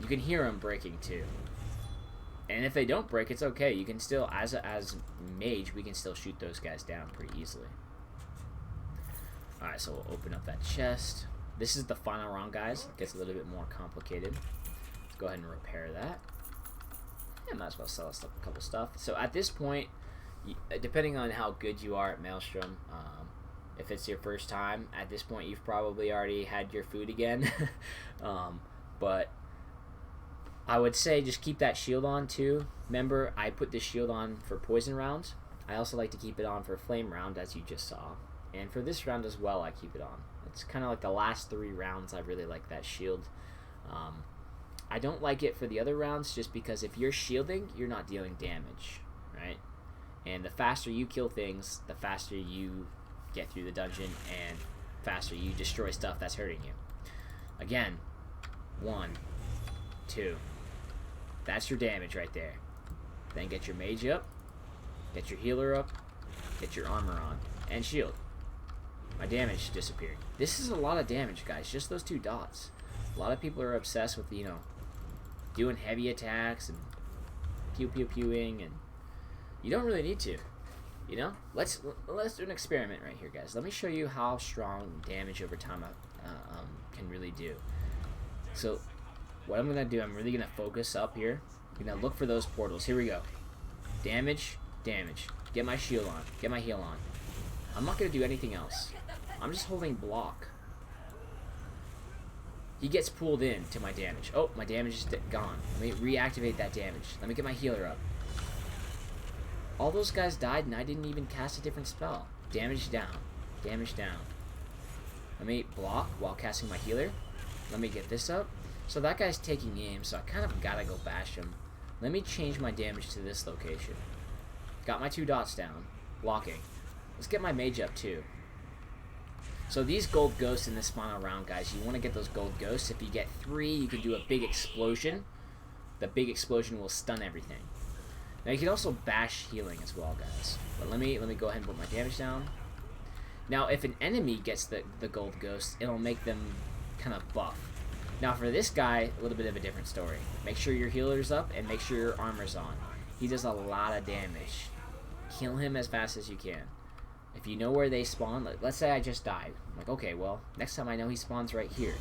You can hear them breaking too. And if they don't break, it's okay. You can still, as mage, we can still shoot those guys down pretty easily. Alright, so we'll open up that chest. This is the final round, guys. It gets a little bit more complicated. Let's go ahead and repair that. Yeah, might as well sell us a couple stuff. So at this point, depending on how good you are at Maelstrom, if it's your first time, at this point you've probably already had your food again. But I would say just keep that shield on too. Remember, I put this shield on for poison rounds. I also like to keep it on for flame round, as you just saw. And for this round as well, I keep it on. It's kind of like the last 3 rounds, I really like that shield. I don't like it for the other rounds just because if you're shielding, you're not dealing damage, right? And the faster you kill things, the faster you get through the dungeon and faster you destroy stuff that's hurting you. Again, 1, 2. That's your damage right there. Then get your mage up, get your healer up, get your armor on, and shield. My damage disappeared. This is a lot of damage, guys, just those 2 dots. A lot of people are obsessed with, you know, doing heavy attacks and pew-pew-pewing, and you don't really need to. You know, let's do an experiment right here, guys. Let me show you how strong damage over time can really do. So what I'm gonna do, I'm really gonna focus up here. I'm gonna look for those portals. Here we go. Damage, damage. Get my shield on. Get my heal on. I'm not gonna do anything else. I'm just holding block. He gets pulled in to my damage. Oh, my damage is gone. Let me reactivate that damage. Let me get my healer up. All those guys died and I didn't even cast a different spell. Damage down. Damage down. Let me block while casting my healer. Let me get this up. So that guy's taking aim, so I kind of gotta go bash him. Let me change my damage to this location. Got my 2 dots down. Blocking. Let's get my mage up too. So these gold ghosts in this final round, guys, you want to get those gold ghosts. If you get 3, you can do a big explosion. The big explosion will stun everything. Now you can also bash healing as well, guys. But let me go ahead and put my damage down. Now if an enemy gets the gold ghost, it'll make them kind of buff. Now for this guy, a little bit of a different story. Make sure your healer's up and make sure your armor's on. He does a lot of damage. Kill him as fast as you can. If you know where they spawn, let's say I just died. I'm like, okay, well, next time I know he spawns right here.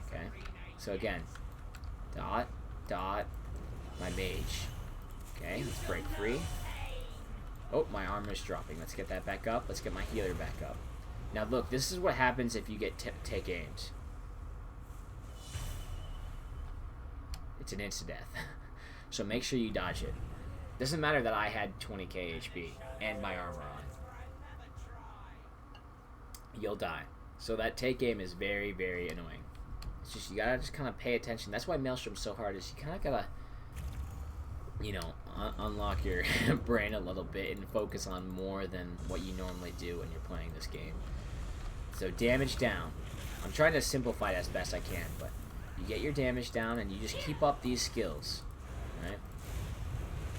Okay, so again, dot, dot, my mage. Okay, let's break free. Oh, my armor's dropping. Let's get that back up. Let's get my healer back up. Now look, this is what happens if you get take aims. It's an insta-death. So make sure you dodge it. Doesn't matter that I had 20k HP and my armor on. You'll die. So that take aim is very, very annoying. It's just, you gotta just kind of pay attention. That's why Maelstrom's so hard, is you kind of gotta, you know, unlock your brain a little bit and focus on more than what you normally do when you're playing this game. So damage down. I'm trying to simplify it as best I can, but you get your damage down and you just keep up these skills. Right?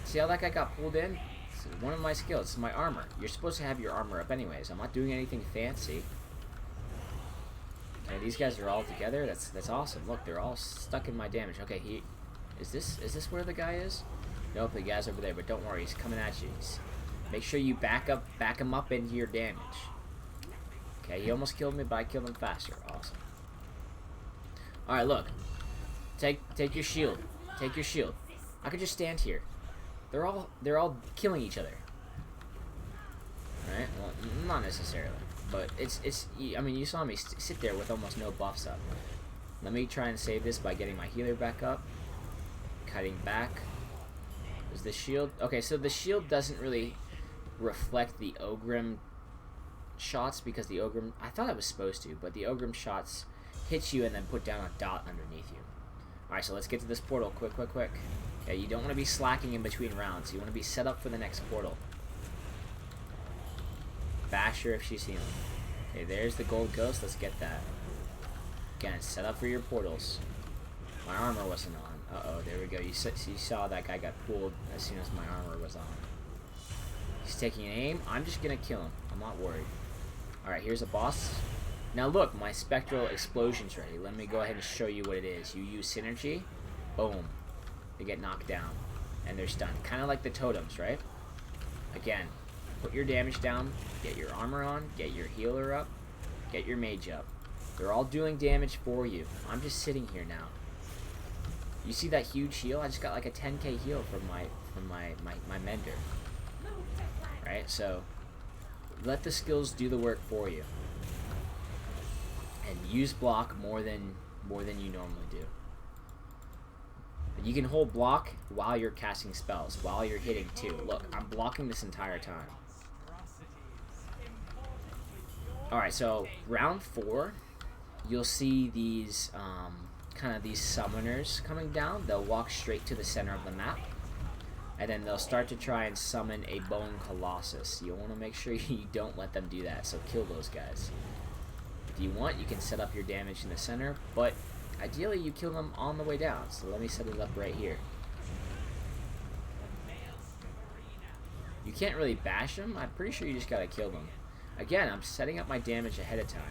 See how that guy got pulled in? It's one of my skills. It's my armor. You're supposed to have your armor up anyways. I'm not doing anything fancy. Okay, these guys are all together. That's awesome. Look, they're all stuck in my damage. Okay, is this where the guy is? Nope, the guy's over there, but don't worry, he's coming at you. Make sure you back him up into your damage. Okay, he almost killed me, but I killed him faster. Awesome. Alright, look. Take your shield. Take your shield. I could just stand here. They're all killing each other. Right? Well, not necessarily, but it's. I mean, you saw me sit there with almost no buffs up. Let me try and save this by getting my healer back up. Cutting back. Is the shield okay? So the shield doesn't really reflect the Ogrim shots because the Ogrim. I thought it was supposed to, but the Ogrim shots hit you and then put down a dot underneath you. All right, so let's get to this portal quick. Okay, you don't want to be slacking in between rounds. You want to be set up for the next portal. Bash her if she's healing. Okay, there's the gold ghost. Let's get that. Again, set up for your portals. My armor wasn't on. Uh-oh, there we go. You saw that guy got pulled as soon as my armor was on. He's taking an aim. I'm just going to kill him. I'm not worried. Alright, here's a boss. Now look, my spectral explosion's ready. Let me go ahead and show you what it is. You use synergy. Boom. They get knocked down. and they're stunned. Kind of like the totems, right? Again, put your damage down, get your armor on, get your healer up, get your mage up. They're all doing damage for you. I'm just sitting here now. You see that huge heal? I just got like a 10k heal from my mender. Right? So let the skills do the work for you. And use block more than you normally do. You can hold block while you're casting spells, while you're hitting too. Look, I'm blocking this entire time. Alright, so round 4, you'll see these kind of these summoners coming down. They'll walk straight to the center of the map, and then they'll start to try and summon a Bone Colossus. You want to make sure you don't let them do that, so kill those guys. If you want, you can set up your damage in the center, but ideally you kill them on the way down. So let me set it up right here. You can't really bash them. I'm pretty sure you just gotta kill them. Again, I'm setting up my damage ahead of time.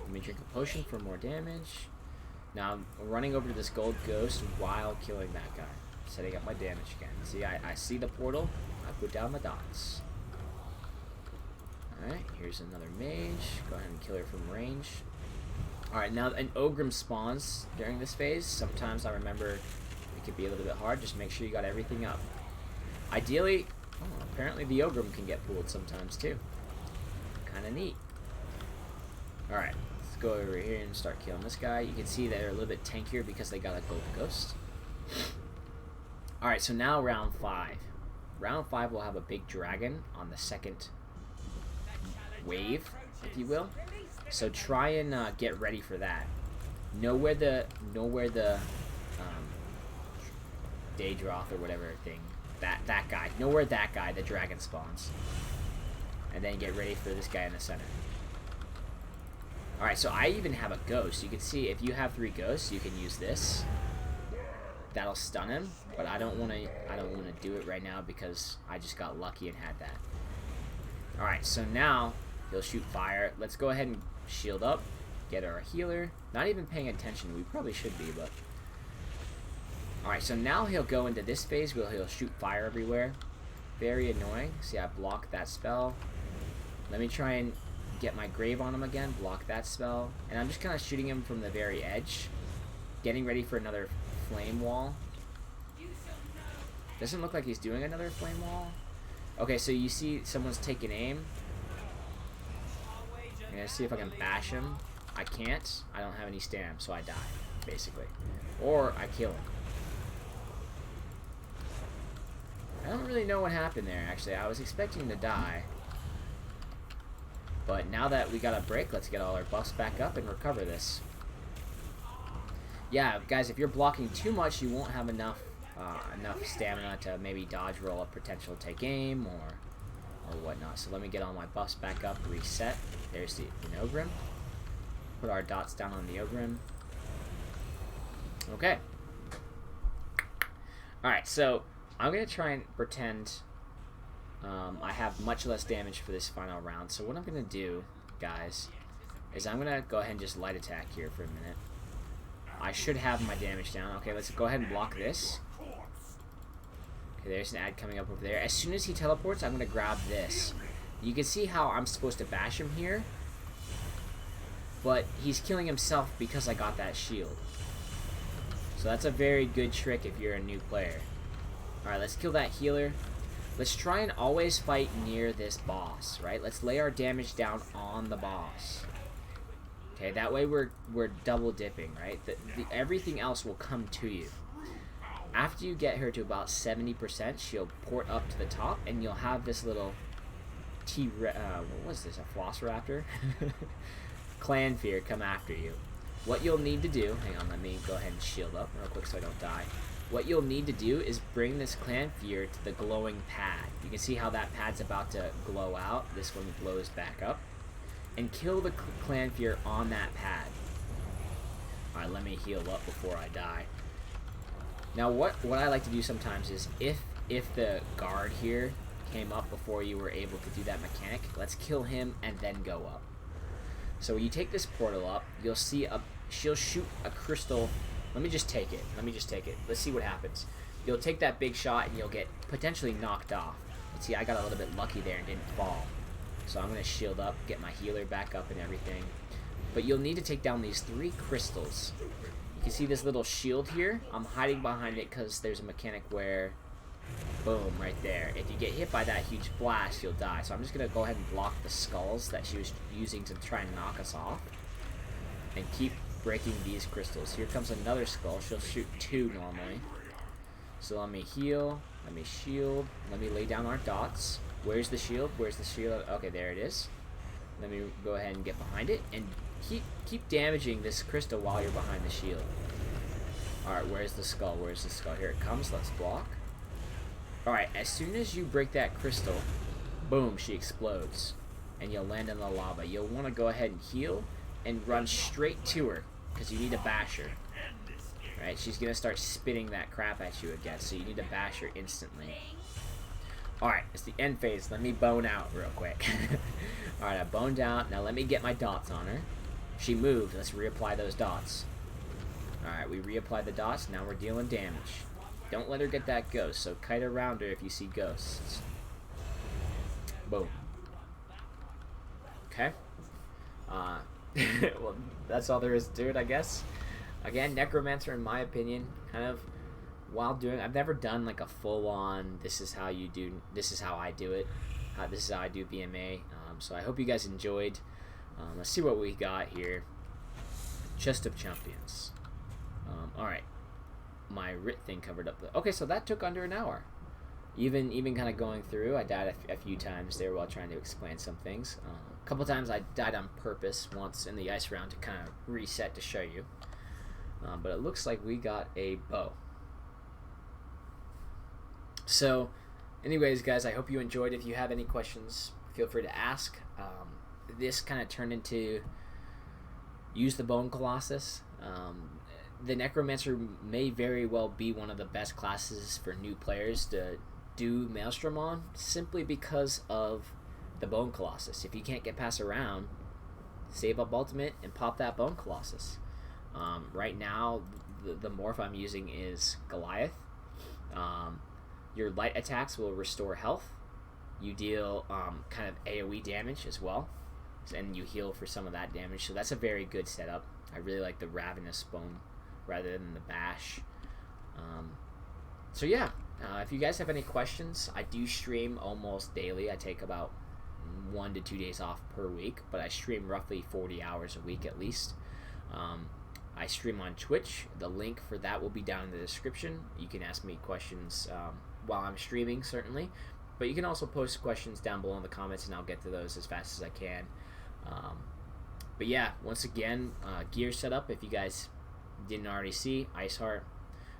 Let me drink a potion for more damage. Now I'm running over to this gold ghost while killing that guy. Setting up my damage again. See, I see the portal. I put down the dots. Alright, here's another mage. Go ahead and kill her from range. Alright, now an Ogrim spawns during this phase. Sometimes I remember it could be a little bit hard. Just make sure you got everything up. Ideally, apparently the Ogrim can get pulled sometimes too. Kinda neat. Alright, let's go over here and start killing this guy. You can see they're a little bit tankier because they got a gold ghost. Alright, so now round 5. Round 5 will have a big dragon on the second wave, if you will. So try and get ready for that. Know where the Daedroth or whatever thing, that guy. Know where that guy, the dragon, spawns. And then get ready for this guy in the center. Alright, so I even have a ghost. You can see if you have 3 ghosts, you can use this. That'll stun him, but I don't wanna do it right now because I just got lucky and had that. Alright, so now he'll shoot fire. Let's go ahead and shield up, get our healer. Not even paying attention, we probably should be, but... Alright, so now he'll go into this phase where he'll shoot fire everywhere. Very annoying. See, I blocked that spell. Let me try and get my grave on him again, block that spell. And I'm just kind of shooting him from the very edge. Getting ready for another flame wall. Doesn't look like he's doing another flame wall. Okay, so you see someone's taking aim. I'm gonna see if I can bash him. I can't. I don't have any stam, so I die, basically. Or I kill him. I don't really know what happened there, actually. I was expecting to die. But now that we got a break, let's get all our buffs back up and recover this. Yeah, guys, if you're blocking too much, you won't have enough stamina to maybe dodge roll a potential take aim or whatnot. So let me get all my buffs back up, reset. There's the Ogrim. Put our dots down on the Ogrim. Okay. Alright, so I'm going to try and pretend I have much less damage for this final round. So what I'm going to do, guys, is I'm going to go ahead and just light attack here for a minute. I should have my damage down. Okay, let's go ahead and block this. Okay, there's an ad coming up over there. As soon as he teleports, I'm going to grab this. You can see how I'm supposed to bash him here. But he's killing himself because I got that shield. So that's a very good trick if you're a new player. Alright, let's kill that healer. Let's try and always fight near this boss, right? Let's lay our damage down on the boss. Okay, that way we're double dipping, right? Everything else will come to you. After you get her to about 70%, she'll port up to the top, and you'll have this little what was this, a Velociraptor? Clan Fear come after you. What you'll need to do, hang on, let me go ahead and shield up real quick so I don't die. What you'll need to do is bring this Clan Fear to the glowing pad. You can see how that pad's about to glow out. This one glows back up. And kill the Clan Fear on that pad. Alright, let me heal up before I die. Now what I like to do sometimes is if the guard here came up before you were able to do that mechanic, let's kill him and then go up. So when you take this portal up, you'll see she'll shoot a crystal. Let me just take it. Let's see what happens. You'll take that big shot and you'll get potentially knocked off. But see, I got a little bit lucky there and didn't fall. So I'm going to shield up, get my healer back up and everything. But you'll need to take down these 3 crystals. You can see this little shield here. I'm hiding behind it because there's a mechanic where, boom, right there. If you get hit by that huge blast, you'll die. So I'm just going to go ahead and block the skulls that she was using to try and knock us off. And keep breaking these crystals. Here comes another skull. She'll shoot 2 normally. So let me heal. Let me shield. Let me lay down our dots. Where's the shield? Where's the shield? Okay, there it is. Let me go ahead and get behind it. And keep damaging this crystal while you're behind the shield. Alright, where's the skull? Where's the skull? Here it comes. Let's block. Alright, as soon as you break that crystal, boom, she explodes. And you'll land in the lava. You'll want to go ahead and heal and run straight to her, because you need to bash her. Alright, she's going to start spitting that crap at you again, so you need to bash her instantly. Alright, it's the end phase. Let me bone out real quick. Alright, I boned out. Now let me get my dots on her. She moved. Let's reapply those dots. Alright, we reapply the dots. Now we're dealing damage. Don't let her get that ghost, so kite around her if you see ghosts. Boom. Okay. Well, that's all there is to it, I guess. Again, Necromancer, in my opinion, kind of, while doing, I've never done like a full-on, this is how I do it, this is how I do BMA. So I hope you guys enjoyed. Let's see what we got here. Chest of Champions. Alright. My writ thing covered up the... Okay, so that took under an hour. Even kind of going through, I died a few times there while trying to explain some things. A couple times I died on purpose, once in the ice round to kind of reset to show you. But it looks like we got a bow. So, anyways, guys, I hope you enjoyed. If you have any questions, feel free to ask. This kind of turned into use the Bone Colossus. The Necromancer may very well be one of the best classes for new players to do Maelstrom on, simply because of the Bone Colossus. If you can't get past a round, save up ultimate and pop that Bone Colossus. Right now, the morph I'm using is Goliath. Your light attacks will restore health. You deal kind of AoE damage as well, and you heal for some of that damage. So that's a very good setup. I really like the Ravenous Bone rather than the Bash. So yeah, if you guys have any questions, I do stream almost daily. I take about 1 to 2 days off per week, but I stream roughly 40 hours a week at least. I stream on Twitch. The link for that will be down in the description. You can ask me questions while I'm streaming, certainly. But you can also post questions down below in the comments, and I'll get to those as fast as I can. But yeah, once again, gear setup, if you guys didn't already see, Ice Heart,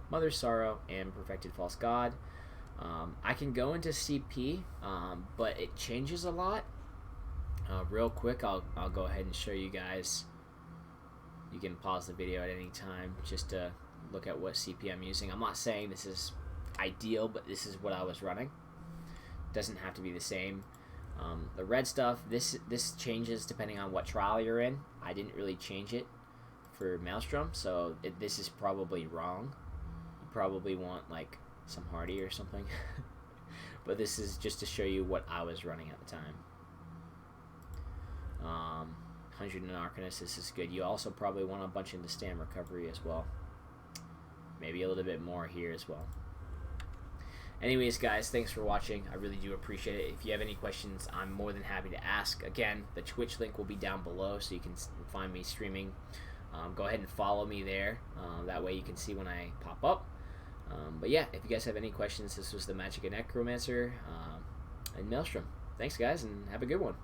Mother's Sorrow, and Perfected False God. I can go into CP, but it changes a lot. Real quick, I'll go ahead and show you guys. You can pause the video at any time just to look at what CP I'm using. I'm not saying this is ideal, but this is what I was running. Doesn't have to be the same. The red stuff, this changes depending on what trial you're in. I didn't really change it for Maelstrom, so this is probably wrong. You probably want like some Hardy or something. But this is just to show you what I was running at the time. 100 in Arcanist, this is good. You also probably want a bunch into Stam Recovery as well. Maybe a little bit more here as well. Anyways, guys, thanks for watching. I really do appreciate it. If you have any questions, I'm more than happy to ask. Again, the Twitch link will be down below, so you can find me streaming. Go ahead and follow me there. That way you can see when I pop up. But yeah, if you guys have any questions, this was the Magicka Necromancer and Maelstrom. Thanks, guys, and have a good one.